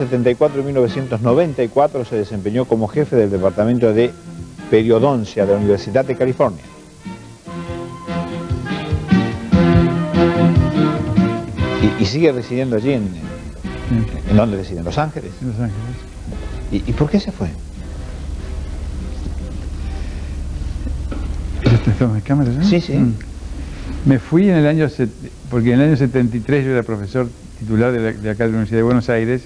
1974 y 1994 se desempeñó como jefe del departamento de periodoncia de la Universidad de California. Y sigue residiendo allí ¿en dónde reside? ¿En Los Ángeles? En Los Ángeles. ¿Y por qué se fue? ¿Estamos en cámara ya? Sí, sí. Me fui en el año, porque en el año 73 yo era profesor titular de acá de la Universidad de Buenos Aires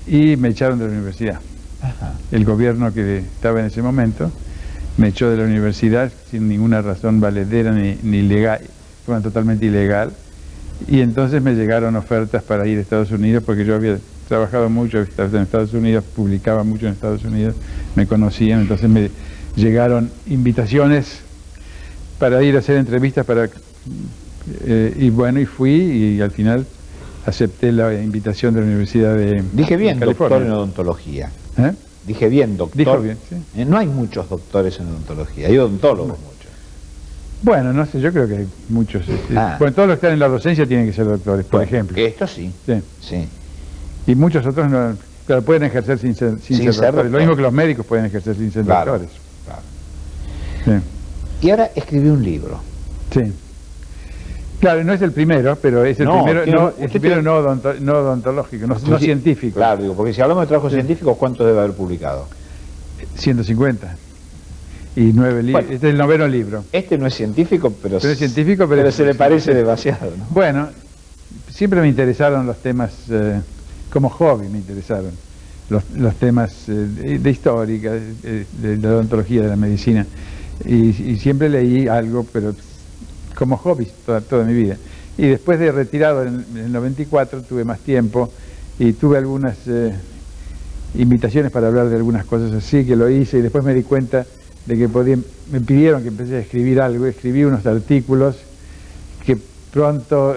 y me echaron de la universidad. Ajá. El gobierno que estaba en ese momento me echó de la universidad sin ninguna razón valedera ni legal, fue totalmente ilegal. Y entonces me llegaron ofertas para ir a Estados Unidos porque yo había trabajado mucho en Estados Unidos, publicaba mucho en Estados Unidos, me conocían, entonces me llegaron invitaciones para ir a hacer entrevistas y bueno, y fui y al final acepté la invitación de la Universidad de Dije bien, California. doctor en odontología. ¿Eh? Dije bien, doctor. Dijo bien, sí. No hay muchos doctores en odontología, hay odontólogos muchos. Bueno, no sé, yo creo que hay muchos. Bueno, todos los que están en la docencia tienen que ser doctores, por ejemplo. Esto sí. Sí. Y muchos otros no, pero pueden ejercer sin ser doctores. Lo mismo que los médicos pueden ejercer sin ser doctores. Claro. Sí. Y ahora escribí un libro. Sí. Claro, no es el primero, pero es el primero, no odontológico, no científico. Claro, digo, porque si hablamos de trabajos científicos, ¿cuántos debe haber publicado? 150. Y 9 libros. Bueno, este es el 9º libro. Este no es científico, pero es científico, pero se le parece demasiado, ¿no? Bueno, siempre me interesaron los temas, como hobby me interesaron, los temas de histórica, de la odontología, de la medicina. Y siempre leí algo, pero como hobby toda mi vida. Y después de retirado en el 94 tuve más tiempo y tuve algunas invitaciones para hablar de algunas cosas así, que lo hice y después me di cuenta de que me pidieron que empecé a escribir algo, escribí unos artículos que pronto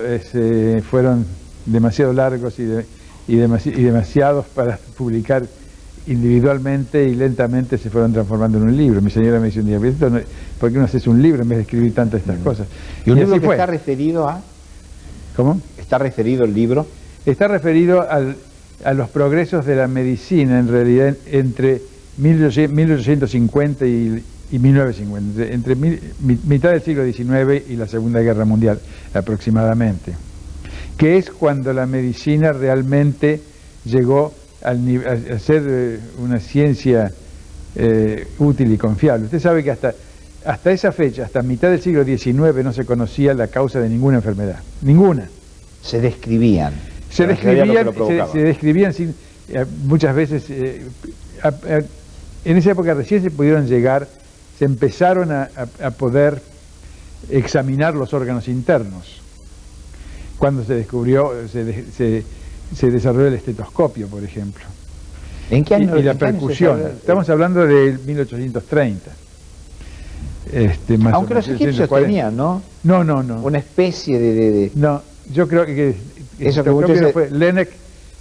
fueron demasiado largos y demasiados para publicar individualmente, y lentamente se fueron transformando en un libro. Mi señora me dice un día, ¿por qué no haces un libro en vez de escribir tantas estas cosas? ¿Y un libro que está referido a? ¿Cómo? ¿Está referido el libro? Está referido a los progresos de la medicina, en realidad, entre 1850 y 1950, entre mitad del siglo XIX y la Segunda Guerra Mundial aproximadamente, que es cuando la medicina realmente llegó a ser una ciencia útil y confiable. Usted sabe que hasta esa fecha, hasta mitad del siglo XIX, no se conocía la causa de ninguna enfermedad, ninguna. Se describían. Se describían sin, muchas veces, en esa época recién se empezaron a poder examinar los órganos internos, cuando se descubrió, se desarrolló el estetoscopio, por ejemplo. ¿En qué año? Y la percusión. Estamos hablando de 1830. Aunque los egipcios tenían, ¿no? No. Una especie de... No, yo creo que eso que usted fue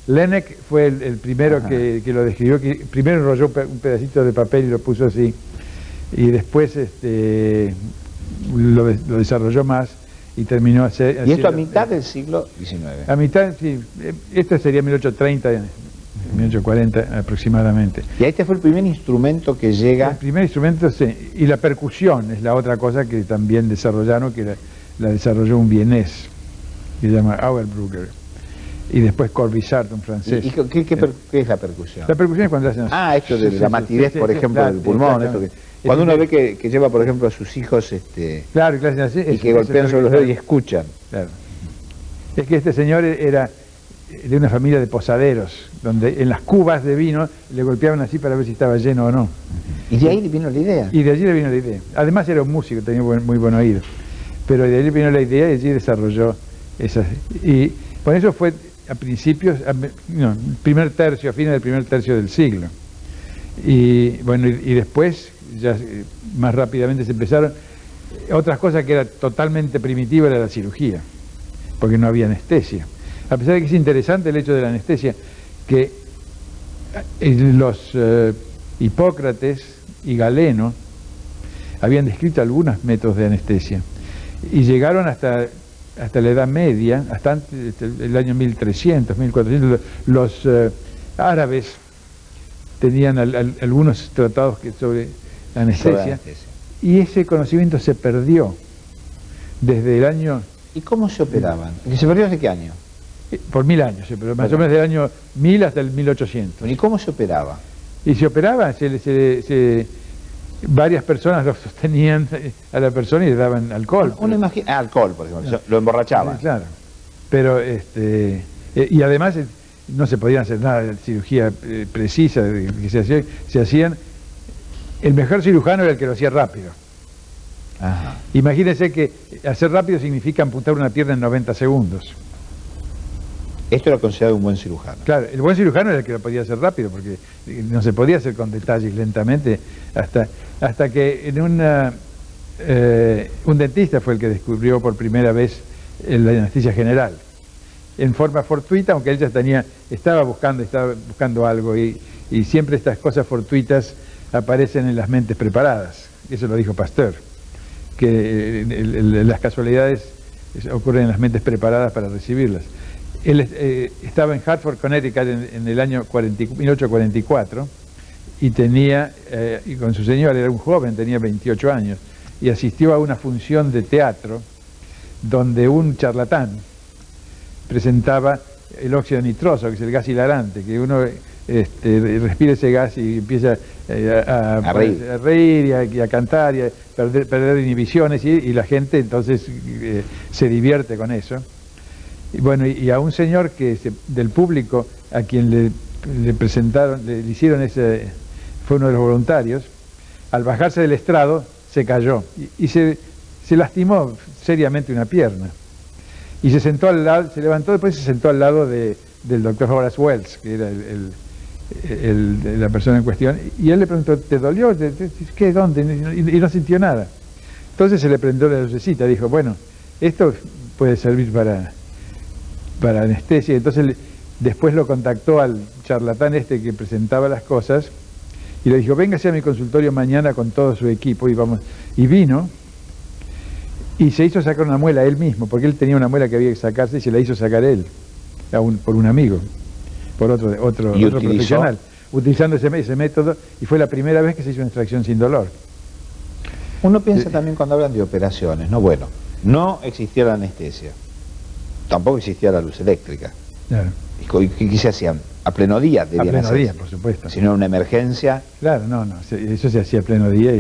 Laennec fue el primero que lo describió, que primero enrolló un pedacito de papel y lo puso así, y después lo desarrolló más y terminó ¿Y esto a mitad del siglo XIX? A mitad, sí. Esto sería 1830, 1840 aproximadamente. Y este fue el primer instrumento que llega... El primer instrumento, sí. Y la percusión es la otra cosa que también desarrollaron, que la desarrolló un vienés, que se llama Auerbrugger. Y después Corvisart, un francés. ¿Y qué es la percusión? La percusión es cuando hacen... esto de la matidez, por ejemplo, del pulmón. Esto cuando uno ve que lleva, por ejemplo, a sus hijos claro, que hacen así, y que golpean sobre los dedos y escuchan. Claro. Es que este señor era de una familia de posaderos, donde en las cubas de vino le golpeaban así para ver si estaba lleno o no. ¿Y de ahí le vino la idea? Y de allí le vino la idea. Además era un músico, tenía muy buen oído. Pero de allí le vino la idea y allí desarrolló esas... Y por eso fue a principios, primer tercio, a fines del primer tercio del siglo. Y bueno, y después, ya más rápidamente se empezaron... Otras cosas que era totalmente primitiva era la cirugía, porque no había anestesia. A pesar de que es interesante el hecho de la anestesia, que los Hipócrates y Galeno habían descrito algunos métodos de anestesia y llegaron hasta la Edad Media, hasta antes, el año 1300, 1400, los árabes tenían algunos tratados sobre anestesia, y ese conocimiento se perdió desde el año... ¿Y cómo se operaban? ¿Y se perdió desde qué año? Por 1000 años, pero más o menos del año 1000 hasta el 1800. ¿Y cómo se operaba? Y se operaba, varias personas lo sostenían a la persona y le daban alcohol. Uno imagina, alcohol, por ejemplo, lo emborrachaban. Claro, pero y además no se podían hacer nada de cirugía precisa que se hacían. El mejor cirujano era el que lo hacía rápido. Ajá. Imagínense que hacer rápido significa amputar una pierna en 90 segundos. Esto era considerado un buen cirujano. Claro, el buen cirujano era el que lo podía hacer rápido, porque no se podía hacer con detalles lentamente, hasta que en un dentista fue el que descubrió por primera vez la anestesia general. En forma fortuita, aunque él ya estaba buscando algo, y siempre estas cosas fortuitas aparecen en las mentes preparadas. Eso lo dijo Pasteur, que las casualidades ocurren en las mentes preparadas para recibirlas. Él estaba en Hartford, Connecticut en el año 1844 y y con su señora, era un joven, tenía 28 años, y asistió a una función de teatro donde un charlatán presentaba el óxido nitroso, que es el gas hilarante, que uno respira ese gas y empieza a reír y a cantar y a perder inhibiciones, y la gente entonces se divierte con eso. Y bueno, y a un señor del público a quien le presentaron, le hicieron fue uno de los voluntarios, al bajarse del estrado se cayó y se lastimó seriamente una pierna. Y se levantó después y se sentó al lado del doctor Horace Wells, que era la persona en cuestión, y él le preguntó, ¿te dolió? ¿Qué? ¿Dónde? Y no sintió nada. Entonces se le prendió la lucecita, dijo, bueno, esto puede servir para anestesia. Entonces después lo contactó al charlatán que presentaba las cosas y le dijo, véngase a mi consultorio mañana con todo su equipo, y vino y se hizo sacar una muela él mismo, porque él tenía una muela que había que sacarse y se la hizo sacar él por un amigo, por otro profesional, utilizando ese método, y fue la primera vez que se hizo una extracción sin dolor. Uno piensa también cuando hablan de operaciones, no existía la anestesia, tampoco existía la luz eléctrica. Claro. ¿Y qué se hacían? A pleno día a pleno día, por supuesto. Si no era una emergencia. Claro, eso se hacía a pleno día,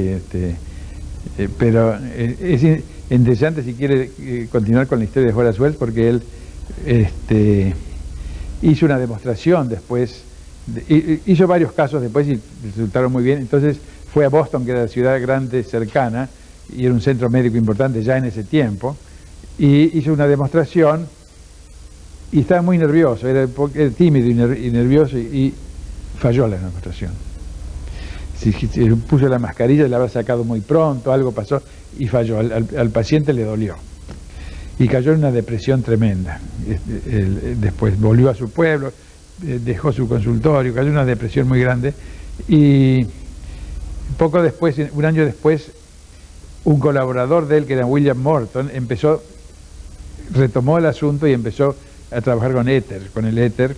pero es interesante si quiere continuar con la historia de Horace Wells, porque él hizo una demostración después, hizo varios casos después y resultaron muy bien. Entonces fue a Boston, que era la ciudad grande cercana, y era un centro médico importante ya en ese tiempo, y hizo una demostración, y estaba muy nervioso, era tímido y nervioso, y falló la demostración. Si puso la mascarilla, la habrá sacado muy pronto, algo pasó, y falló. Al paciente le dolió. Y cayó en una depresión tremenda. Después volvió a su pueblo, dejó su consultorio, cayó en una depresión muy grande, y poco después, un año después, un colaborador de él, que era William Morton, retomó el asunto y empezó a trabajar con el éter,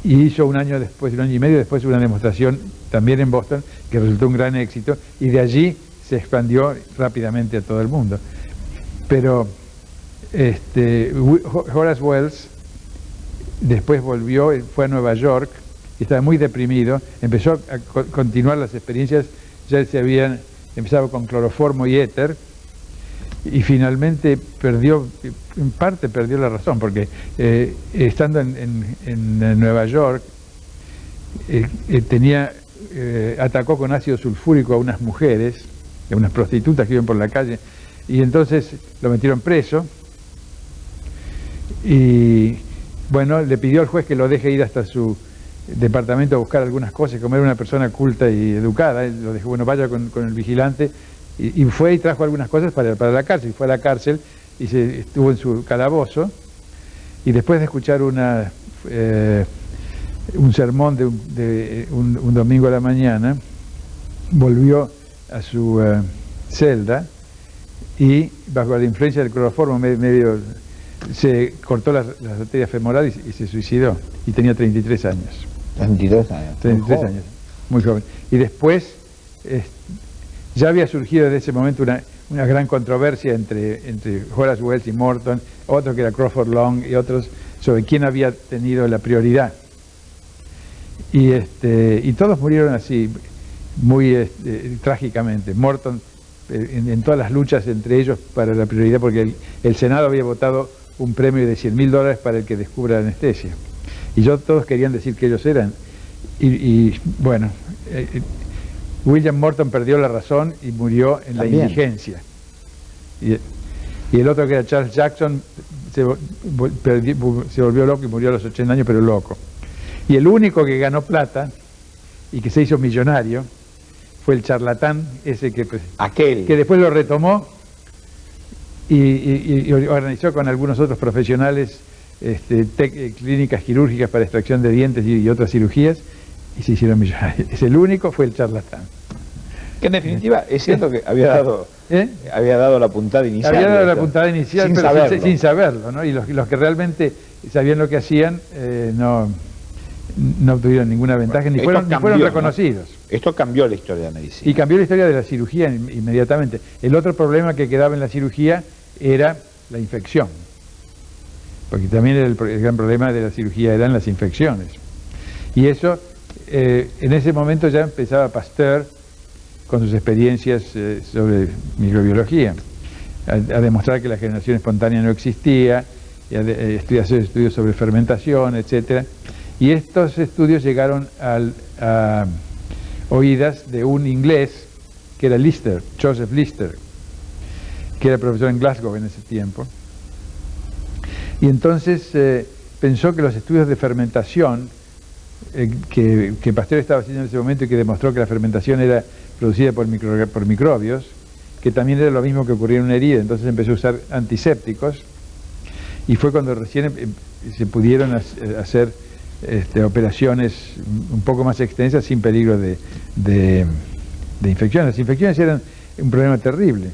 y hizo un año y medio después, una demostración también en Boston que resultó un gran éxito, y de allí se expandió rápidamente a todo el mundo. Pero Horace Wells después volvió, fue a Nueva York y estaba muy deprimido, empezó a continuar las experiencias, ya se habían empezado con cloroformo y éter, y finalmente en parte perdió la razón, porque estando en Nueva York atacó con ácido sulfúrico a unas mujeres, a unas prostitutas que iban por la calle, y entonces lo metieron preso, y bueno, le pidió al juez que lo deje ir hasta su departamento a buscar algunas cosas, como era una persona culta y educada, él lo dejó, bueno, vaya con el vigilante, y fue y trajo algunas cosas para la cárcel. Fue a la cárcel y estuvo en su calabozo, y después de escuchar un sermón de un domingo a la mañana, volvió a su celda, y bajo la influencia del cloroformo se cortó las arterias femorales y se suicidó, y tenía 33 años. 23 años. 33 años, muy joven. Y después ya había surgido desde ese momento una gran controversia entre Horace Wells y Morton, otro que era Crawford Long y otros, sobre quién había tenido la prioridad. Y todos murieron así, muy trágicamente. Morton en todas las luchas entre ellos para la prioridad, porque el Senado había votado un premio de $100.000 para el que descubra la anestesia. Y todos querían decir que ellos eran. Bueno, William Morton perdió la razón y murió en la indigencia. Y el otro, que era Charles Jackson, se volvió loco y murió a los 80 años, pero loco. Y el único que ganó plata y que se hizo millonario fue el charlatán ese que después lo retomó y organizó con algunos otros profesionales clínicas quirúrgicas para extracción de dientes y otras cirugías, y se hicieron millonarios. Es el único, fue el charlatán. Que en definitiva es cierto que había dado la puntada inicial. Había dado la puntada inicial, sin pero saberlo. sin saberlo, ¿no? Y los que realmente sabían lo que hacían no obtuvieron ninguna ventaja, ni fueron reconocidos. ¿No? Esto cambió la historia de la medicina. Y cambió la historia de la cirugía inmediatamente. El otro problema que quedaba en la cirugía era la infección. Porque también el gran problema de la cirugía eran las infecciones. Y eso, en ese momento ya empezaba Pasteur con sus experiencias sobre microbiología, a demostrar que la generación espontánea no existía, y a hacer estudios sobre fermentación, etc. Y estos estudios llegaron a oídas de un inglés que era Lister, Joseph Lister, que era profesor en Glasgow en ese tiempo. Y entonces pensó que los estudios de fermentación que Pasteur estaba haciendo en ese momento, y que demostró que la fermentación era producida por microbios, que también era lo mismo que ocurría en una herida. Entonces empezó a usar antisépticos, y fue cuando recién se pudieron hacer operaciones un poco más extensas sin peligro de infecciones. Las infecciones eran un problema terrible.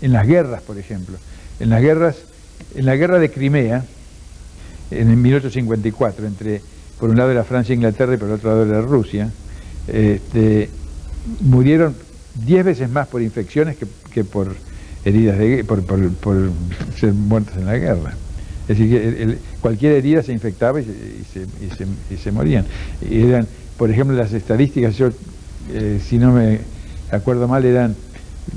En las guerras, por ejemplo. En la guerra de Crimea, en 1854, por un lado era Francia e Inglaterra y por el otro lado era Rusia, murieron 10 veces más por infecciones que por heridas por ser muertos en la guerra. Es decir, que cualquier herida se infectaba y se morían. Y eran, por ejemplo, las estadísticas, si no me acuerdo mal, eran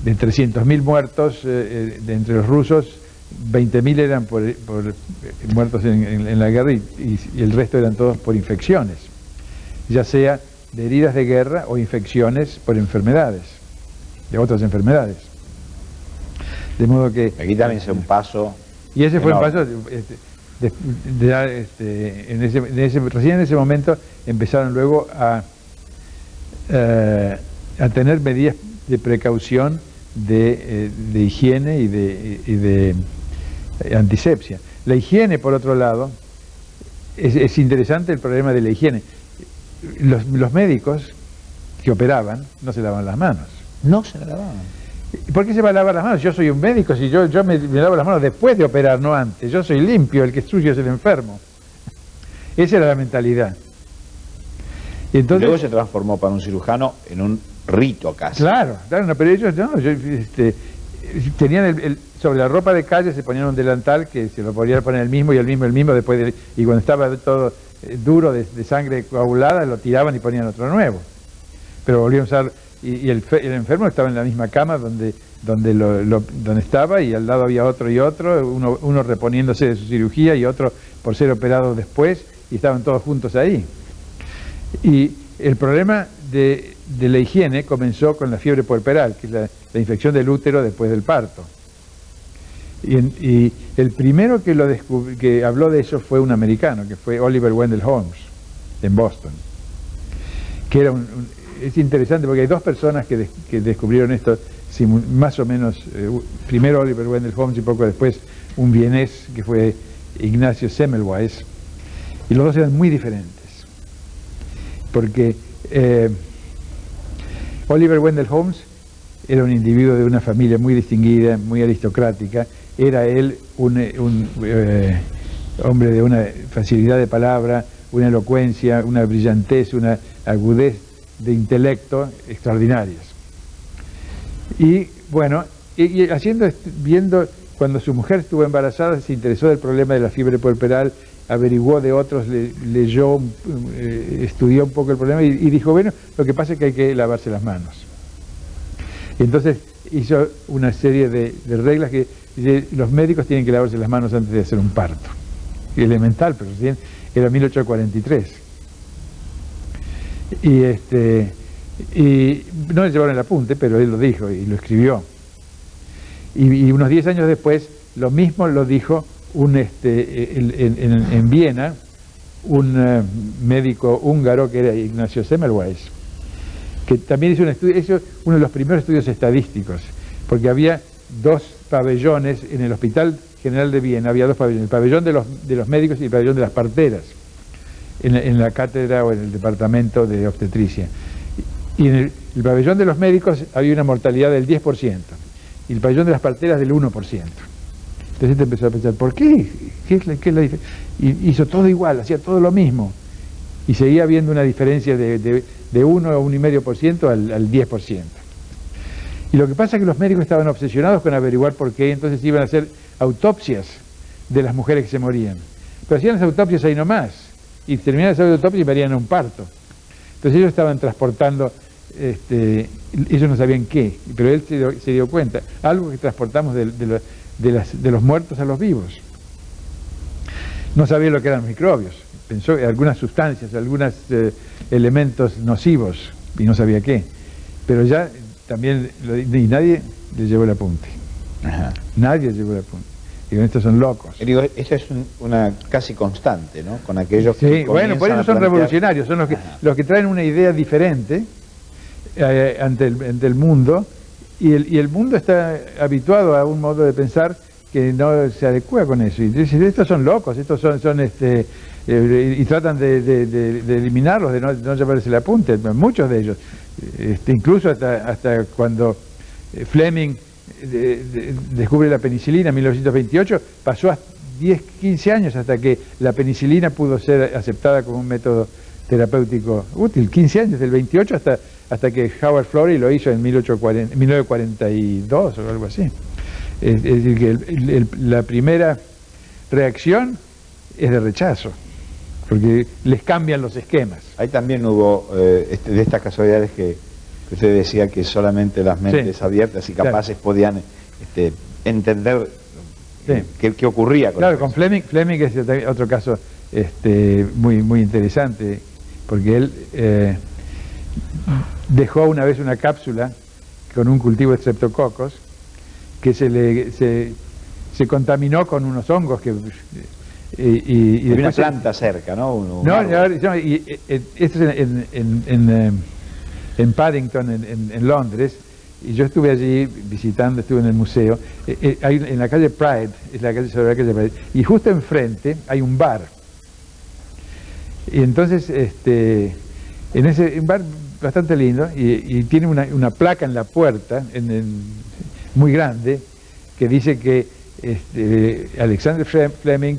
de 300.000 muertos de entre los rusos, 20.000 eran por muertos en la guerra, y el resto eran todos por infecciones, ya sea de heridas de guerra o infecciones por enfermedades, de otras enfermedades. De modo que... Aquí también es un paso... Y ese fue un paso... Recién en ese momento empezaron luego a tener medidas de precaución, de higiene y de antisepsia. La higiene, por otro lado, es interesante el problema de la higiene. Los médicos que operaban no se lavaban las manos. No se lavaban. ¿Por qué se va a lavar las manos? Yo soy un médico, si yo me lavo las manos después de operar, no antes. Yo soy limpio, el que es sucio es el enfermo. Esa era la mentalidad. Y entonces, luego se transformó para un cirujano en un rito casi. Claro, no, pero ellos no, tenían sobre la ropa de calle se ponían un delantal que se lo podía poner el mismo, después y cuando estaba todo duro de sangre coagulada lo tiraban y ponían otro nuevo. Pero volvían a usar, y el enfermo estaba en la misma cama donde estaba, y al lado había otro y otro, uno reponiéndose de su cirugía y otro por ser operado después, y estaban todos juntos ahí. Y el problema de la higiene comenzó con la fiebre puerperal, que es la infección del útero después del parto. Y el primero que habló de eso fue un americano, que fue Oliver Wendell Holmes, en Boston. Que era es interesante porque hay dos personas que descubrieron esto, más o menos, primero Oliver Wendell Holmes y poco después un vienés que fue Ignacio Semmelweis, y los dos eran muy diferentes. Porque Oliver Wendell Holmes era un individuo de una familia muy distinguida, muy aristocrática. Era él un hombre de una facilidad de palabra, una elocuencia, una brillantez, una agudez de intelecto extraordinarias. Y bueno, viendo cuando su mujer estuvo embarazada, se interesó del problema de la fiebre puerperal, averiguó de otros, leyó, estudió un poco el problema y dijo, bueno, lo que pasa es que hay que lavarse las manos. Y entonces hizo una serie de reglas que dice, los médicos tienen que lavarse las manos antes de hacer un parto. Elemental, pero recién era 1843. Y no le llevaron el apunte, pero él lo dijo y lo escribió. Y unos 10 años después, lo mismo lo dijo en Viena, un médico húngaro que era Ignacio Semmelweis, que también hizo uno de los primeros estudios estadísticos, porque había 2 pabellones en el Hospital General de Viena, había 2 pabellones, el pabellón de los médicos y el pabellón de las parteras, en la cátedra o en el departamento de obstetricia. Y en el pabellón de los médicos había una mortalidad del 10%, y el pabellón de las parteras del 1%. Entonces te empezó a pensar, ¿por qué? ¿Qué es la diferencia? Y hizo todo igual, hacía todo lo mismo. Y seguía habiendo una diferencia de 1 o 1,5% al 10%. Y lo que pasa es que los médicos estaban obsesionados con averiguar por qué, entonces iban a hacer autopsias de las mujeres que se morían. Pero hacían las autopsias ahí nomás, y terminaban las autopsias y morían en un parto. Entonces ellos estaban transportando, ellos no sabían qué, pero él se dio cuenta, algo que transportamos de los muertos a los vivos. No sabía lo que eran microbios, pensó en algunas sustancias, algunos elementos nocivos, y no sabía qué. Pero ya también, y nadie le llevó el apunte. Ajá. Nadie llevó el apunte. Digo, estos son locos. Digo, eso es una casi constante, ¿no? Con aquellos que bueno, por eso son revolucionarios, son los que traen una idea diferente ante el mundo, y el mundo está habituado a un modo de pensar que no se adecua con eso. Y dicen, estos son locos, estos son y tratan de eliminarlos, de no llevarse el apunte, muchos de ellos. Incluso hasta cuando Fleming descubre la penicilina en 1928, pasó a 10, 15 años hasta que la penicilina pudo ser aceptada como un método terapéutico útil. 15 años, del 28 hasta que Howard Florey lo hizo en 1942 o algo así. Es decir, que la primera reacción es de rechazo, porque les cambian los esquemas. Ahí también hubo de estas casualidades que usted decía que solamente las mentes abiertas y capaces podían entender qué ocurría con con Fleming es otro caso muy interesante, porque él dejó una vez una cápsula con un cultivo de streptococos que se contaminó con unos hongos que y una planta cerca, ¿no? Esto es en Paddington, en Londres, y yo estuve allí visitando, estuve en el museo, en la calle Pride, es la calle sobre la calle Pride, y justo enfrente hay un bar. Y entonces, en un bar bastante lindo, y tiene una placa en la puerta, muy grande, que dice que Alexander Fleming,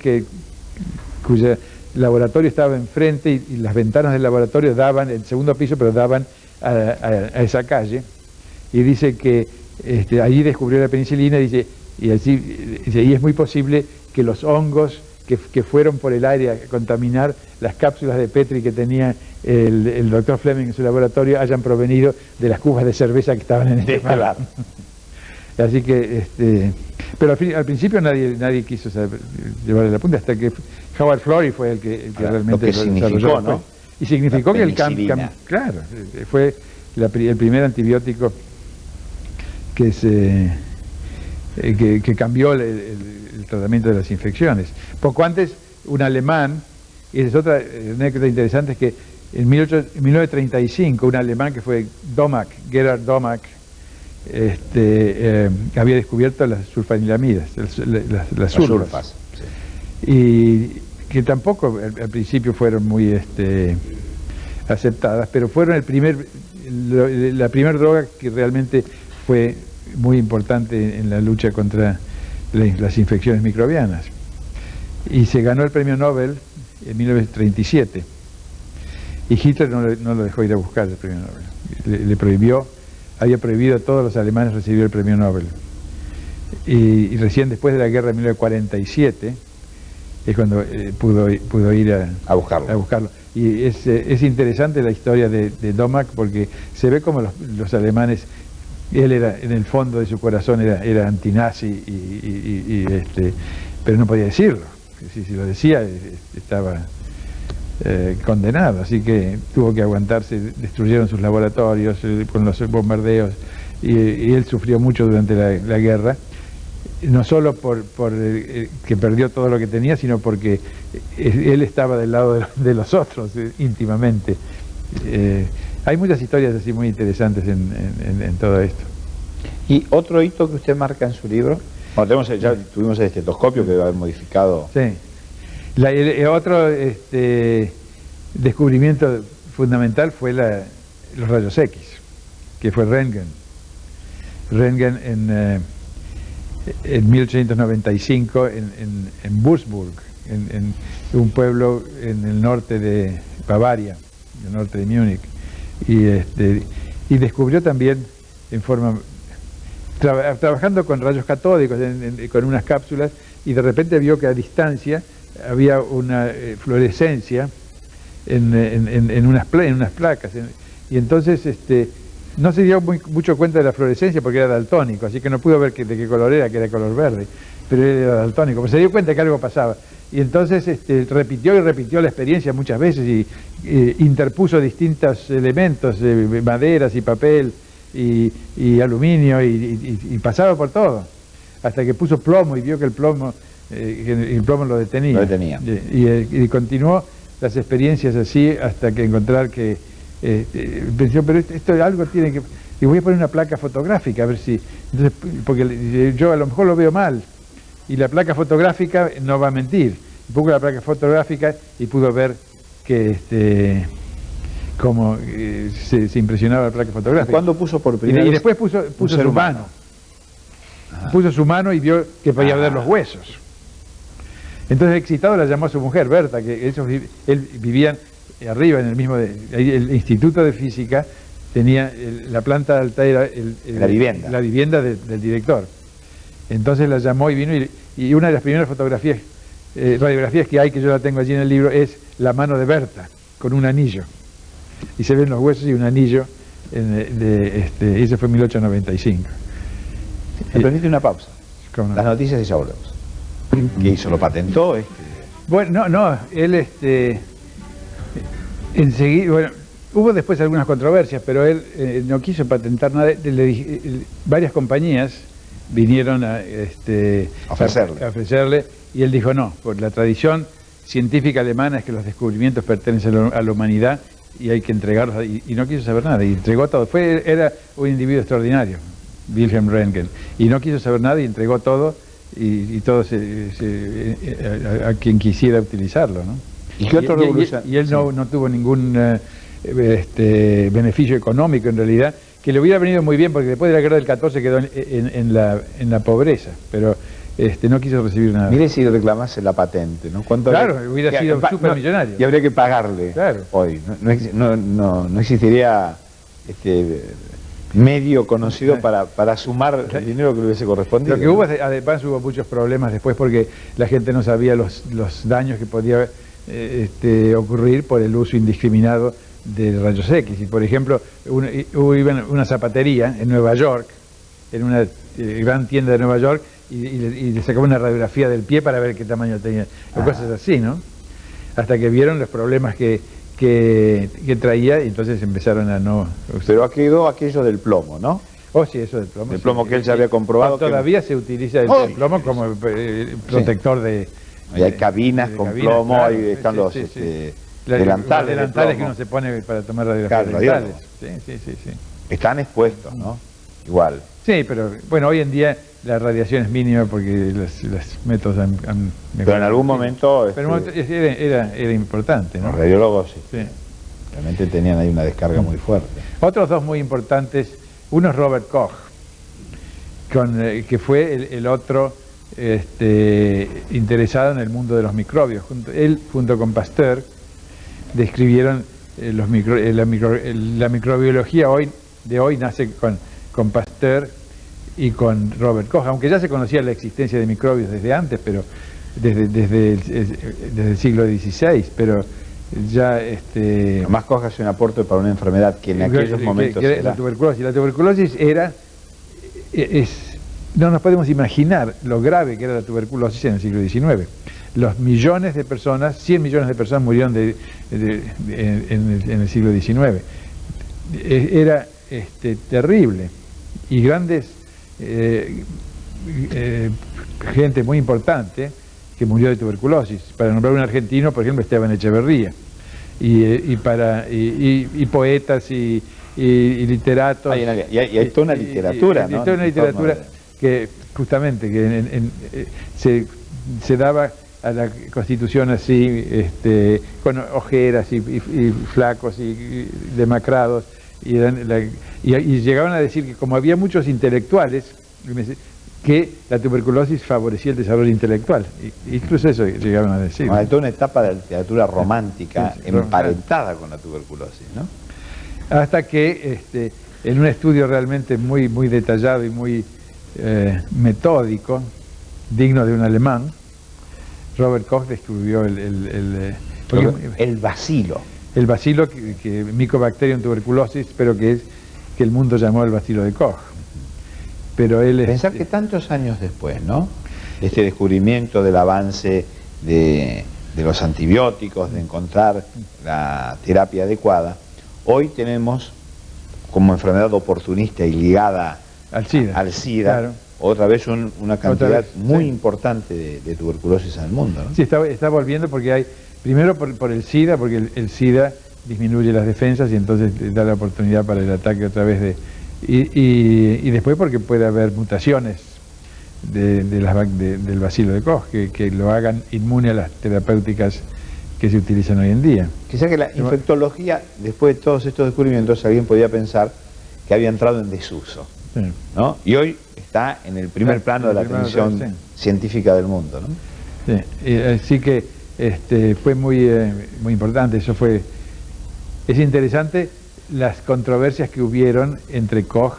cuyo laboratorio estaba enfrente, y las ventanas del laboratorio daban, el segundo piso, pero daban a esa calle, y dice que allí descubrió la penicilina, y es muy posible que los hongos que fueron por el aire a contaminar las cápsulas de Petri que tenía el doctor Fleming en su laboratorio hayan provenido de las cubas de cerveza que estaban en este bar. Así que, pero al principio nadie quiso llevarle la punta, hasta que Howard Florey fue el que realmente lo significó, ¿no? Y significó que el cambio, claro, fue el primer antibiótico que cambió el tratamiento de las infecciones. Poco antes, un alemán, y esa es otra anécdota interesante, es que en 1935 un alemán que fue Gerhard Domack, había descubierto las sulfanilamidas, las sulfas, sí. Y que tampoco al principio fueron muy aceptadas, pero fueron la primera droga que realmente fue muy importante en la lucha contra las infecciones microbianas. Y se ganó el premio Nobel en 1937. Y Hitler no lo dejó ir a buscar el premio Nobel. Le prohibió, había prohibido a todos los alemanes recibir el premio Nobel. Y recién después de la guerra de 1947 es cuando pudo ir a buscarlo. Y es interesante la historia de Domak, porque se ve como los alemanes, él era, en el fondo de su corazón era antinazi, pero no podía decirlo. Si lo decía, estaba condenado, así que tuvo que aguantarse. Destruyeron sus laboratorios con los bombardeos, y él sufrió mucho durante la guerra, no solo por que perdió todo lo que tenía, sino porque él estaba del lado de los otros íntimamente. Hay muchas historias así muy interesantes en todo esto. ¿Y otro hito que usted marca en su libro? Bueno, ya tuvimos el estetoscopio que debe haber modificado. Sí. Otro descubrimiento fundamental fue los rayos X, que fue Röntgen. Röntgen en 1895 en Würzburg, en un pueblo en el norte de Bavaria, en el norte de Múnich, y descubrió también trabajando con rayos catódicos, con unas cápsulas, y de repente vio que a distancia había una fluorescencia en unas placas, y entonces no se dio mucho cuenta de la fluorescencia porque era daltónico, así que no pudo ver de qué color era, que era color verde, pero él era daltónico, pero se dio cuenta que algo pasaba, y entonces repitió y repitió la experiencia muchas veces, y interpuso distintos elementos, maderas y papel y aluminio, y pasaba por todo, hasta que puso plomo y vio que el plomo lo detenía. Y continuó las experiencias así hasta que encontrar que pensó, pero esto algo tiene que... Y voy a poner una placa fotográfica a ver si... Entonces, porque yo a lo mejor lo veo mal, y la placa fotográfica no va a mentir. Pongo la placa fotográfica y pudo ver que cómo se impresionaba la placa fotográfica. ¿Cuándo puso por primera vez? Y después puso su mano. Puso su mano y vio que podía ver los huesos. Entonces, excitado, la llamó a su mujer, Berta, que él vivían arriba en el mismo... el Instituto de Física tenía la planta alta, era la vivienda del director. Entonces la llamó y vino, y una de las primeras radiografías que hay, que yo la tengo allí en el libro, es la mano de Berta, con un anillo. Y se ven los huesos y un anillo, y ese fue en 1895. ¿Me permite una pausa? ¿Cómo no? Las noticias de ya volvemos. ¿Qué hizo? ¿Lo patentó? Bueno, no, él enseguida, bueno, hubo después algunas controversias, pero él no quiso patentar nada. Varias compañías vinieron a ofrecerle, y él dijo no, por la tradición científica alemana es que los descubrimientos pertenecen a la humanidad y hay que entregarlos, y no quiso saber nada, y entregó todo. Era un individuo extraordinario, Wilhelm Röntgen, y no quiso saber nada y entregó todo, y todo a quien quisiera utilizarlo, ¿no? ¿Y qué otro revolución? Y él no tuvo ningún beneficio económico en realidad, que le hubiera venido muy bien, porque después de la guerra del 14 quedó en la pobreza, pero no quiso recibir nada. Mire si reclamase la patente, ¿no? Claro, hubiera sido súper millonario. Y habría que pagarle, claro, hoy. No existiría medio conocido para sumar el dinero que le hubiese correspondido. Lo que hubo, además, hubo muchos problemas después, porque la gente no sabía los daños que podía ocurrir por el uso indiscriminado de rayos X. Y por ejemplo, hubo una zapatería en Nueva York, en una gran tienda de Nueva York, y le sacaba una radiografía del pie para ver qué tamaño tenía, o cosas así, ¿no? Hasta que vieron los problemas que traía, y entonces empezaron a no... Pero quedó aquello del plomo, ¿no? Oh, sí, eso del plomo. El plomo que él ya había comprobado. Todavía se utiliza el plomo como protector de... Y hay cabinas con plomo, claro, ahí están los delantales que uno se pone para tomar radiografías. Sí. Están expuestos, ¿no? Igual. Sí, pero bueno, hoy en día la radiación es mínima porque los métodos han mejorado. Pero en algún momento... Pero era importante, ¿no? Los radiólogos sí. Realmente tenían ahí una descarga muy fuerte. Otros dos muy importantes, uno es Robert Koch, que fue el otro interesado en el mundo de los microbios. Él, junto con Pasteur, describieron la microbiología de hoy nace con Pasteur y con Robert Koch, aunque ya se conocía la existencia de microbios desde antes, pero desde el siglo XVI, pero ya Además Koch hace un aporte para una enfermedad que en aquellos momentos era la tuberculosis. La tuberculosis no nos podemos imaginar lo grave que era la tuberculosis en el siglo XIX. Los millones de personas, 100 millones de personas murieron en el siglo XIX. Era terrible. Y grandes gente muy importante que murió de tuberculosis. Para nombrar un argentino, por ejemplo, Esteban Echeverría. Y poetas y literatos. Hay toda una literatura, ¿no? Hay toda una literatura que justamente se daba a la Constitución así, con ojeras y flacos y demacrados, y llegaban a decir que como había muchos intelectuales, que la tuberculosis favorecía el desarrollo intelectual. Incluso eso llegaban a decir. Hay toda una etapa de la literatura romántica emparentada con la tuberculosis, ¿no? Hasta que en un estudio realmente muy, muy detallado y muy metódico, digno de un alemán, Robert Koch descubrió el bacilo. El bacilo que Mycobacterium tuberculosis, pero que el mundo llamó el bacilo de Koch. Pero él pensar que tantos años después, ¿no? Este descubrimiento del avance de los antibióticos, de encontrar la terapia adecuada, hoy tenemos como enfermedad oportunista y ligada al SIDA, claro, otra vez una cantidad muy importante de tuberculosis en el mundo, ¿no? Sí, está volviendo porque hay, primero por el SIDA, porque el SIDA disminuye las defensas y entonces da la oportunidad para el ataque otra vez y después porque puede haber mutaciones del bacilo de Koch que lo hagan inmune a las terapéuticas que se utilizan hoy en día. Quizá que la infectología, después de todos estos descubrimientos, alguien podía pensar que había entrado en desuso, sí, ¿no? Y hoy está en el primer plano de la atención científica del mundo, ¿no? Sí, así que fue muy importante. Es interesante las controversias que hubieron entre Koch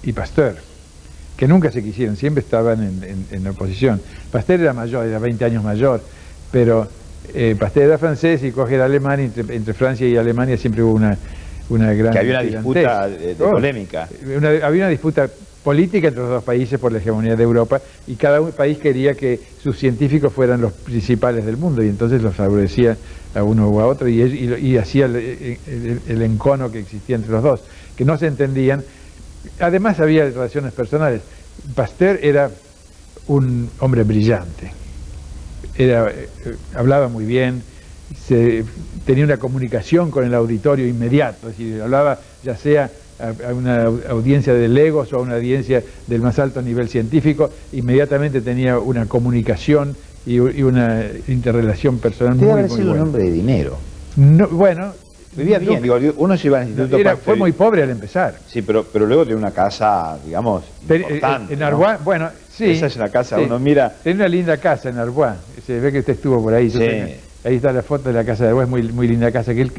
y Pasteur, que nunca se quisieron, siempre estaban en oposición. Pasteur era mayor, era 20 años mayor, pero Pasteur era francés y Koch era alemán, y entre Francia y Alemania siempre hubo una gran... Que había una disputa de polémica. Había una disputa política entre los dos países por la hegemonía de Europa, y cada país quería que sus científicos fueran los principales del mundo, y entonces los favorecía a uno u a otro, y hacía el encono que existía entre los dos, que no se entendían. Además había relaciones personales. Pasteur era un hombre brillante, hablaba muy bien, tenía una comunicación con el auditorio inmediato, es decir, hablaba ya sea a una audiencia de legos o a una audiencia del más alto nivel científico, inmediatamente tenía una comunicación y una interrelación personal muy buena. Debe haber sido un hombre de dinero. No, bueno, vivía bien, uno se iba al instituto. Fue muy pobre al empezar. Sí, pero luego tenía una casa, digamos, importante, en Arbois, ¿no? Bueno, sí. Esa es la casa, sí, uno mira... Tenía una linda casa en Arbois, se ve que usted estuvo por ahí. Sí. Ahí está la foto de la casa de Arbois, muy, muy linda casa, que él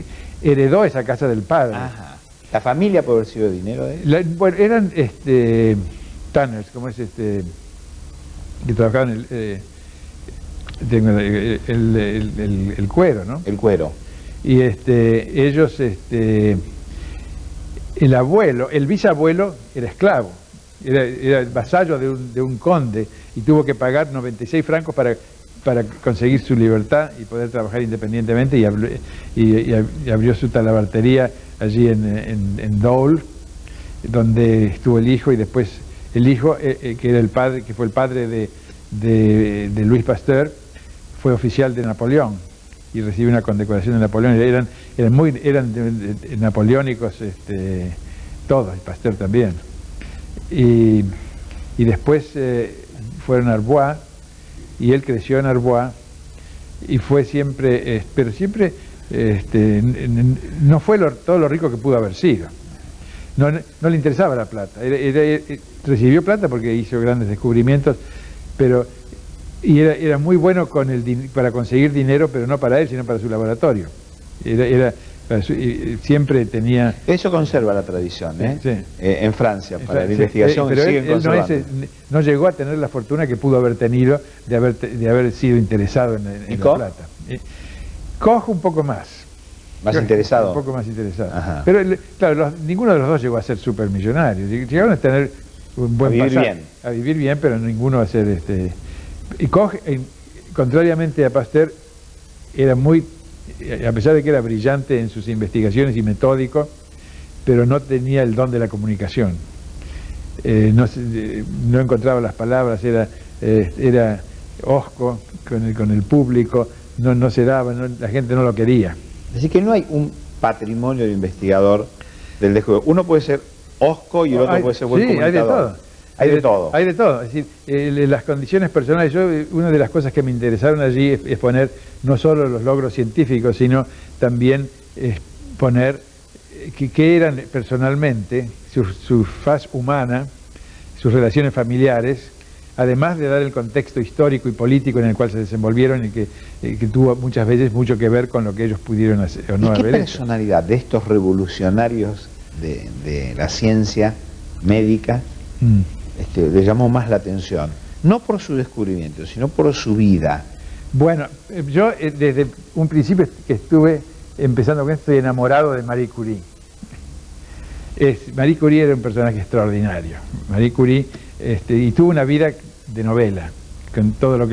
heredó esa casa del padre. Ajá. ¿La familia puede haber sido de dinero de él? Bueno, eran tanners, como es que trabajaban el cuero, ¿no? El cuero. Y ellos, el abuelo, el bisabuelo era esclavo, era el vasallo de un conde, y tuvo que pagar 96 francos para conseguir su libertad y poder trabajar independientemente, y abrió su talabartería allí en Dole, donde estuvo el hijo, y después el hijo, que era el padre, que fue el padre de Louis Pasteur, fue oficial de Napoleón y recibió una condecoración de Napoleón. Eran napoleónicos todos, y Pasteur también. Y después fueron a Arbois, y él creció en Arbois, y fue siempre, pero siempre no fue todo lo rico que pudo haber sido. No le interesaba la plata. Recibió plata porque hizo grandes descubrimientos, Y era muy bueno para conseguir dinero, pero no para él, sino para su laboratorio. Siempre tenía... Eso conserva la tradición, ¿eh? Sí. En Francia, para la Sí, investigación, pero siguen él conservando. no llegó a tener la fortuna que pudo haber tenido de haber sido interesado en la Koch? plata. Koch un poco más. Más interesado. Un poco más interesado. Ajá. Pero claro, ninguno de los dos llegó a ser supermillonario. Llegaron a tener un buen vivir pasaje, bien. a vivir bien, pero ninguno a ser Y Koch, contrariamente a Pasteur, era a pesar de que era brillante en sus investigaciones y metódico, pero no tenía el don de la comunicación. No encontraba las palabras, era hosco con el público, no se daba, la gente no lo quería. Así que no hay un patrimonio de investigador del descubrimiento. Uno puede ser hosco y el otro puede ser buen comunicador. Hay de todo. Hay de todo. Es decir, las condiciones personales, una de las cosas que me interesaron allí es poner no solo los logros científicos, sino también poner qué eran personalmente, su faz humana, sus relaciones familiares, además de dar el contexto histórico y político en el cual se desenvolvieron y que tuvo muchas veces mucho que ver con lo que ellos pudieron hacer o no haber hecho. ¿Qué personalidad de estos revolucionarios de la ciencia médica le llamó más la atención? No por su descubrimiento, sino por su vida. Bueno, yo desde un principio que estuve empezando con esto, estoy enamorado de Marie Curie. Marie Curie era un personaje extraordinario. Marie Curie, y tuvo una vida de novela, con todo lo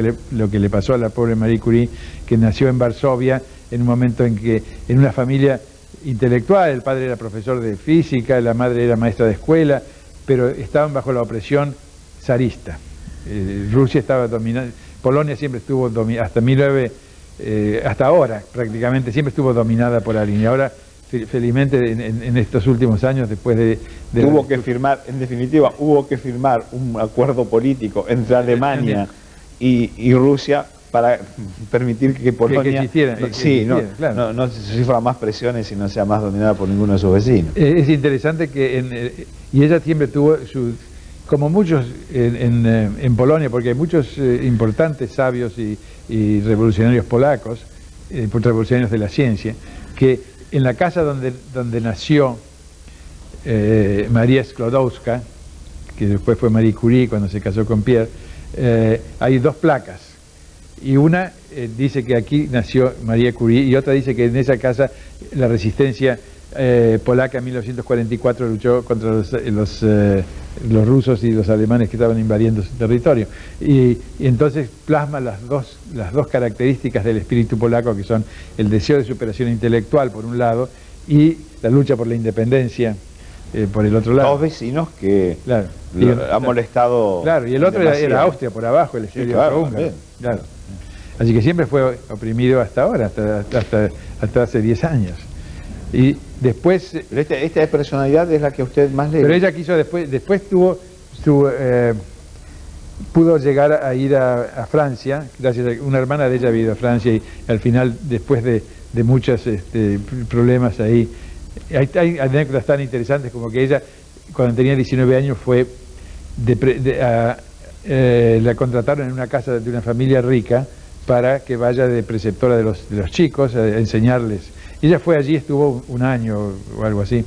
que le pasó a la pobre Marie Curie, que nació en Varsovia en un momento en una familia intelectual. El padre era profesor de física, la madre era maestra de escuela, pero estaban bajo la opresión zarista. Rusia estaba dominada, Polonia siempre estuvo hasta ahora prácticamente siempre estuvo dominada por alguien, y ahora felizmente en estos últimos años, después de hubo que firmar un acuerdo político entre Alemania y Rusia para permitir que Polonia no sufra más presiones y no sea más dominada por ninguno de sus vecinos. Es interesante y ella siempre tuvo como muchos en Polonia, porque hay muchos importantes sabios y revolucionarios polacos, revolucionarios de la ciencia, que en la casa donde nació María Sklodowska, que después fue Marie Curie cuando se casó con Pierre, hay dos placas, y una dice que aquí nació María Curie y otra dice que en esa casa la resistencia polaca en 1944 luchó contra los rusos y los alemanes que estaban invadiendo su territorio, y entonces plasma las dos características del espíritu polaco, que son el deseo de superación intelectual por un lado y la lucha por la independencia por el otro lado. Dos vecinos que claro, ha molestado. Claro, y el otro era Austria por abajo, el exilio austrohúngaro. Claro. Así que siempre fue oprimido hasta ahora, hasta hace 10 años. Y después... Pero esta personalidad es la que usted más le... Pero ella quiso después pudo llegar a ir a Francia, gracias a una hermana de ella había ido a Francia, y al final, después de muchos problemas ahí, hay anécdotas tan interesantes como que ella, cuando tenía 19 años, la contrataron en una casa de una familia rica para que vaya de preceptora de los chicos a enseñarles. Y ella fue allí, estuvo un año o algo así.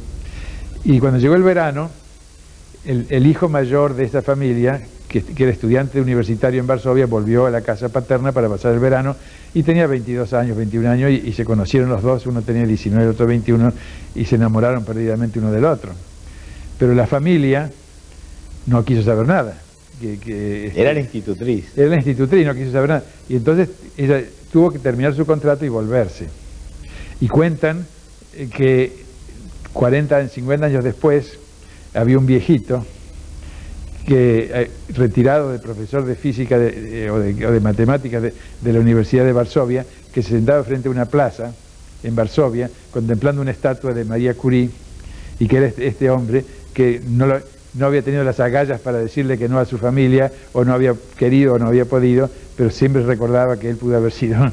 Y cuando llegó el verano, el hijo mayor de esta familia, que era estudiante universitario en Varsovia, volvió a la casa paterna para pasar el verano, y tenía 22 años, 21 años, y se conocieron los dos, uno tenía 19, el otro 21, y se enamoraron perdidamente uno del otro. Pero la familia no quiso saber nada. Era la institutriz. Era la institutriz, no quiso saber nada. Y entonces ella tuvo que terminar su contrato y volverse. Y cuentan que 50 años después había un viejito que, retirado de profesor de física o de matemáticas de la Universidad de Varsovia, que se sentaba frente a una plaza en Varsovia contemplando una estatua de María Curie, y que era este hombre que no había tenido las agallas para decirle que no a su familia, o no había querido o no había podido, pero siempre recordaba que él pudo haber sido...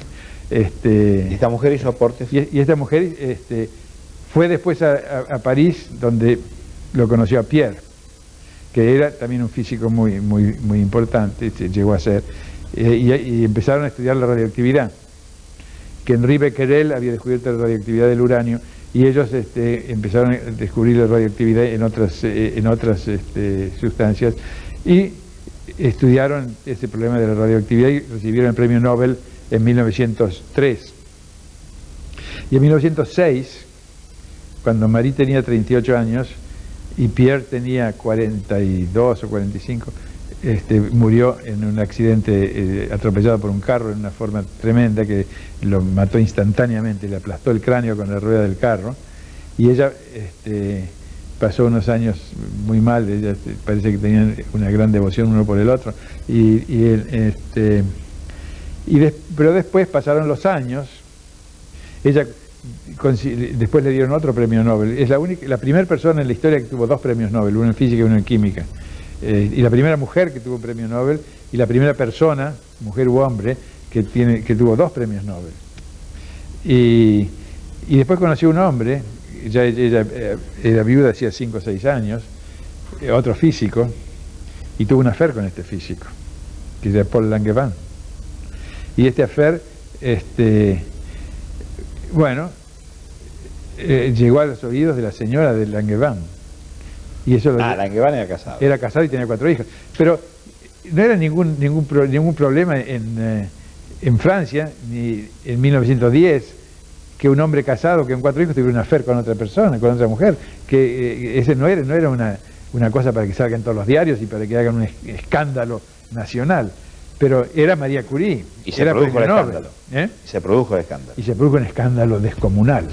Esta mujer hizo aportes. Y esta mujer fue después a París, donde lo conoció a Pierre. que era también un físico muy importante, llegó a ser, y empezaron a estudiar la radioactividad, que Henri Becquerel había descubierto la radioactividad del uranio, y ellos empezaron a descubrir la radioactividad en otras sustancias, y estudiaron ese problema de la radioactividad y recibieron el premio Nobel en 1903. Y en 1906, cuando Marie tenía 38 años y Pierre tenía 42 o 45, murió en un accidente atropellado por un carro en una forma tremenda que lo mató instantáneamente, le aplastó el cráneo con la rueda del carro, y ella pasó unos años muy mal, ella parece que tenían una gran devoción uno por el otro, pero después pasaron los años, ella después le dieron otro premio Nobel, es la primera persona en la historia que tuvo 2 premios Nobel, uno en física y uno en química, y la primera mujer que tuvo un premio Nobel, y la primera persona, mujer u hombre, que tuvo 2 premios Nobel. Y después conoció un hombre, ella era viuda hacía 5 o 6 años, otro físico, y tuvo un affair con este físico, que era Paul Langevin. Y este affair, llegó a los oídos de la señora de Langevin. Y eso Langevin era casado. Era casado y tenía 4 hijas. Pero no era ningún problema en Francia, ni en 1910, que un hombre casado, que con 4 hijos tuviera un affair con otra persona, con otra mujer, que ese no era una cosa para que salga en todos los diarios y para que hagan un escándalo nacional, pero era María Curie. Y se produjo el escándalo. Se produjo el escándalo. Y se produjo un escándalo descomunal.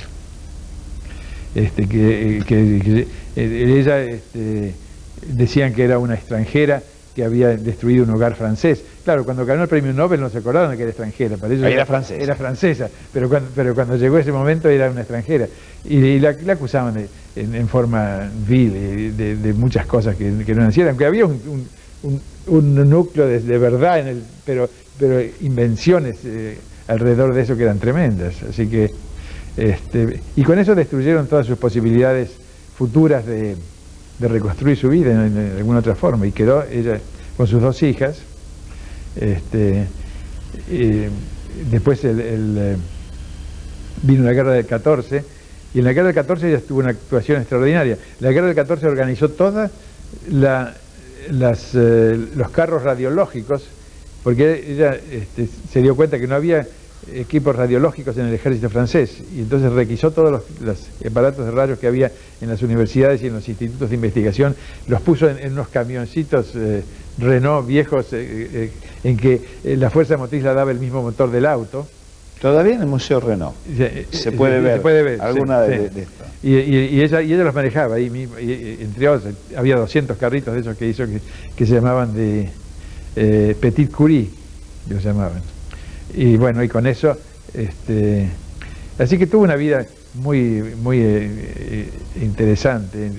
Ella decían que era una extranjera que había destruido un hogar francés. Claro, cuando ganó el premio Nobel no se acordaban de que era extranjera, para ellos era francesa, pero cuando llegó ese momento era una extranjera. Y la acusaban en forma vil de muchas cosas que no eran ciertas, aunque había un núcleo de verdad, pero invenciones alrededor de eso que eran tremendas. Así que, y con eso destruyeron todas sus posibilidades futuras de reconstruir su vida en alguna otra forma, y quedó ella con sus 2 hijas. Después vino la guerra del 14, y en la guerra del 14 ella tuvo una actuación extraordinaria. La guerra del 14 organizó todos los carros radiológicos, porque ella se dio cuenta que no había equipos radiológicos en el ejército francés, y entonces requisó todos los aparatos de rayos que había en las universidades y en los institutos de investigación, los puso en unos camioncitos Renault viejos en que la fuerza motriz la daba el mismo motor del auto. Todavía en el Museo Renault se puede ver alguna de estas. Y ella los manejaba, y entre otros había 200 carritos de esos que hizo que se llamaban de Petit Curie, los llamaban. Y bueno, y con eso, así que tuvo una vida muy interesante,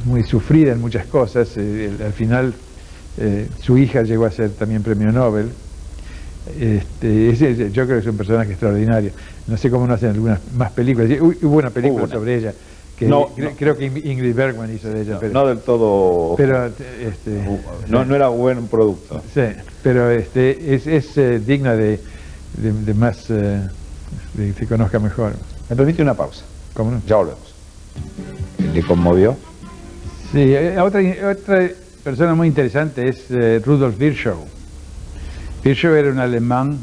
muy sufrida en muchas cosas. Al final su hija llegó a ser también premio Nobel. Yo creo que es un personaje extraordinario. No sé cómo no hacen algunas más películas. Hubo una película sobre ella, que creo que Ingrid Bergman hizo de ella. No, no del todo. Pero, no era buen producto. Sí, pero es digna de más, de que se conozca mejor. Me permite una pausa. ¿Cómo no? Ya volvemos. ¿Le conmovió? Sí, otra persona muy interesante es Rudolf Virchow. Virchow era un alemán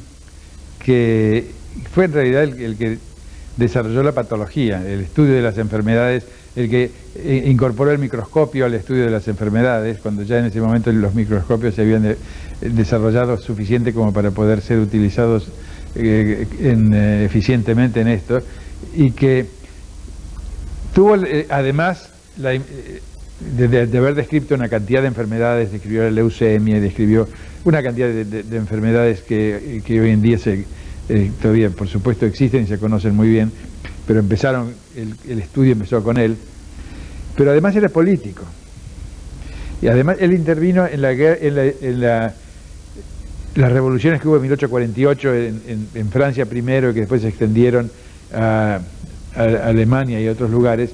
que fue en realidad el que desarrolló la patología, el estudio de las enfermedades, el que incorporó el microscopio al estudio de las enfermedades, cuando ya en ese momento los microscopios se habían desarrollado suficiente como para poder ser utilizados eficientemente en esto, y que tuvo además de haber descrito una cantidad de enfermedades, describió la leucemia, describió una cantidad de enfermedades que hoy en día todavía por supuesto existen y se conocen muy bien, pero el estudio empezó con él. Pero además era político, y además él intervino en las revoluciones que hubo en 1848 en Francia primero, y que después se extendieron a Alemania y a otros lugares,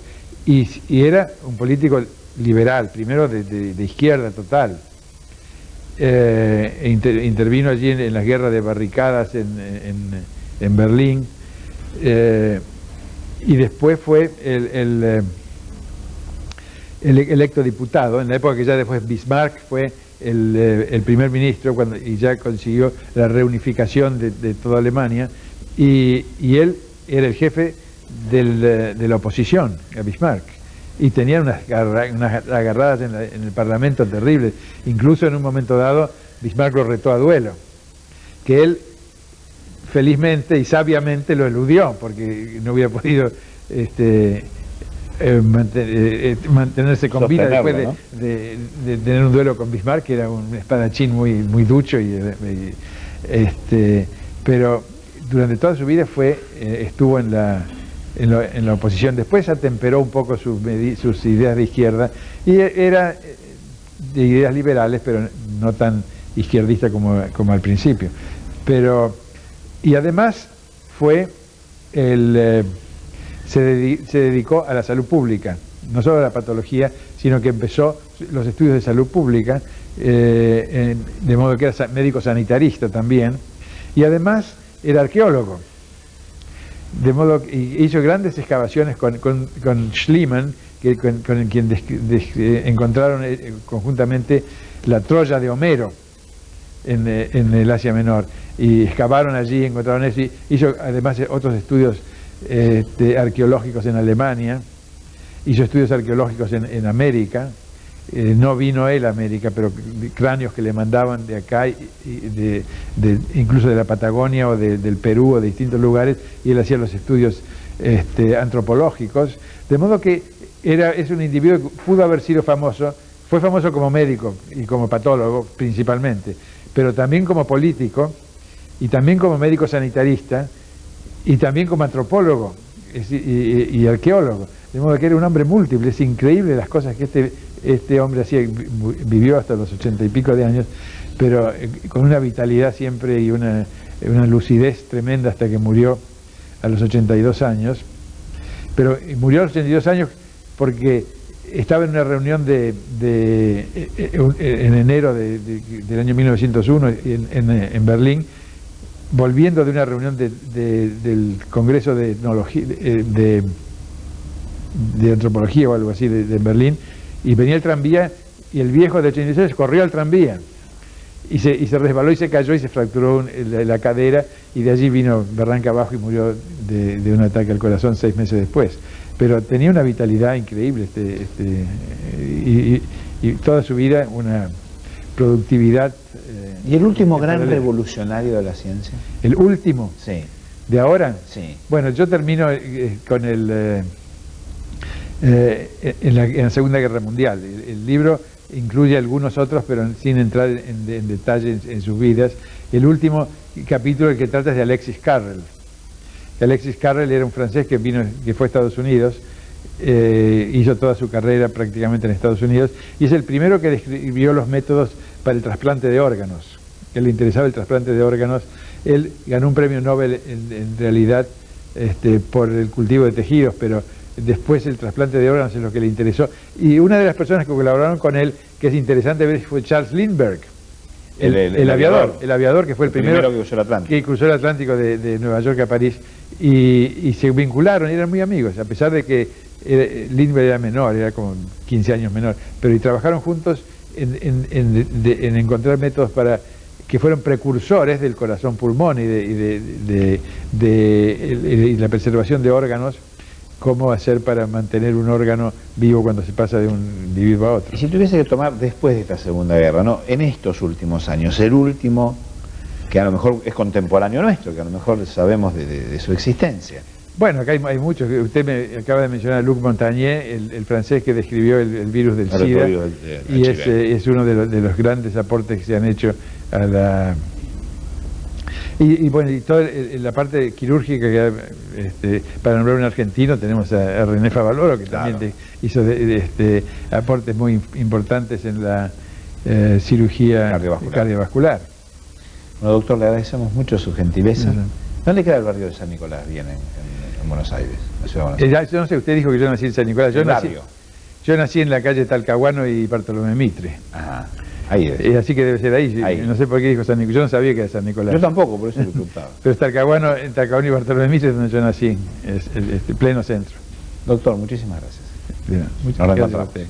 y era un político liberal, primero de izquierda total. Intervino allí en la guerra de barricadas en Berlín, y después fue el electo diputado, en la época que ya después Bismarck fue el primer ministro, y ya consiguió la reunificación de toda Alemania, y él era el jefe de la oposición a Bismarck, y tenía unas agarradas en el Parlamento terribles. Incluso en un momento dado Bismarck lo retó a duelo, que él felizmente y sabiamente lo eludió, porque no hubiera podido mantenerse con vida después de tener un duelo con Bismarck, que era un espadachín muy ducho, pero durante toda su vida estuvo en la oposición. Después atemperó un poco sus ideas de izquierda, y era de ideas liberales, pero no tan izquierdista como al principio. Y además se dedicó a la salud pública, no solo a la patología, sino que empezó los estudios de salud pública, de modo que era médico sanitarista también, y además era arqueólogo. De modo que hizo grandes excavaciones con Schliemann, con quien encontraron conjuntamente la Troya de Homero en el Asia Menor, y excavaron allí, encontraron eso, y hizo además otros estudios arqueológicos en Alemania, hizo estudios arqueológicos en América. No vino él a América, pero cráneos que le mandaban de acá, incluso de la Patagonia o del Perú o de distintos lugares, y él hacía los estudios antropológicos, de modo que es un individuo que pudo haber sido famoso. Fue famoso como médico y como patólogo principalmente, pero también como político, y también como médico sanitarista, y también como antropólogo y arqueólogo, de modo que era un hombre múltiple. Es increíble las cosas que este hombre hacía. Vivió hasta los 80 y pico de años, pero con una vitalidad siempre y una lucidez tremenda, hasta que murió a los 82 años. Pero murió a los 82 años porque estaba en una reunión en enero del año 1901 en Berlín, volviendo de una reunión del Congreso de Antropología o algo así de Berlín, y venía el tranvía, y el viejo de 86 corrió al tranvía y se resbaló y se cayó y se fracturó la cadera, y de allí vino barranca abajo y murió de un ataque al corazón 6 meses después. Pero tenía una vitalidad increíble, y toda su vida una productividad. ¿Y el último gran revolucionario de la ciencia? ¿El último? Sí. ¿De ahora? Sí. Bueno, yo termino con en la Segunda Guerra Mundial. El libro incluye algunos otros, pero sin entrar en detalle en sus vidas. El último capítulo, el que trata, es de Alexis Carrel. Alexis Carrel era un francés que fue a Estados Unidos, hizo toda su carrera prácticamente en Estados Unidos, y es el primero que describió los métodos para el trasplante de órganos. Que le interesaba el trasplante de órganos. Él ganó un premio Nobel en realidad por el cultivo de tejidos, pero después el trasplante de órganos es lo que le interesó. Y una de las personas que colaboraron con él, que es interesante ver, fue Charles Lindbergh, el aviador, que fue el primero que cruzó el Atlántico de Nueva York a París, y se vincularon, eran muy amigos, a pesar de que Lindbergh era menor, era como 15 años menor, pero trabajaron juntos en encontrar métodos que fueron precursores del corazón pulmón y la preservación de órganos. Cómo hacer para mantener un órgano vivo cuando se pasa de un individuo a otro. Y si tuviese que tomar, después de esta Segunda Guerra, ¿no?, en estos últimos años, el último, que a lo mejor es contemporáneo nuestro, que a lo mejor sabemos de su existencia. Bueno, acá hay muchos. Usted me acaba de mencionar a Luc Montagnier, el francés que describió el virus del SIDA, y es uno de los grandes aportes que se han hecho a la... Y bueno, y toda la parte quirúrgica, para nombrar un argentino, tenemos a René Favaloro, que también hizo aportes muy importantes en la cirugía cardiovascular. Bueno, doctor, le agradecemos mucho su gentileza. ¿Dónde queda el barrio de San Nicolás, bien, en Buenos Aires, la ciudad de Buenos Aires? Yo no sé, usted dijo que yo nací en San Nicolás. Yo Yo nací en la calle Talcahuano y Bartolomé Mitre. Ajá, ahí es. Así que debe ser ahí. Ahí. No sé por qué dijo San Nicolás. Yo no sabía que era San Nicolás. Yo tampoco, por eso le preguntaba. Pero Talcahuano y Bartolomé Mitre es donde yo nací, es pleno centro. Doctor, muchísimas gracias. Bien, muchas Nos gracias a reencontramos. usted.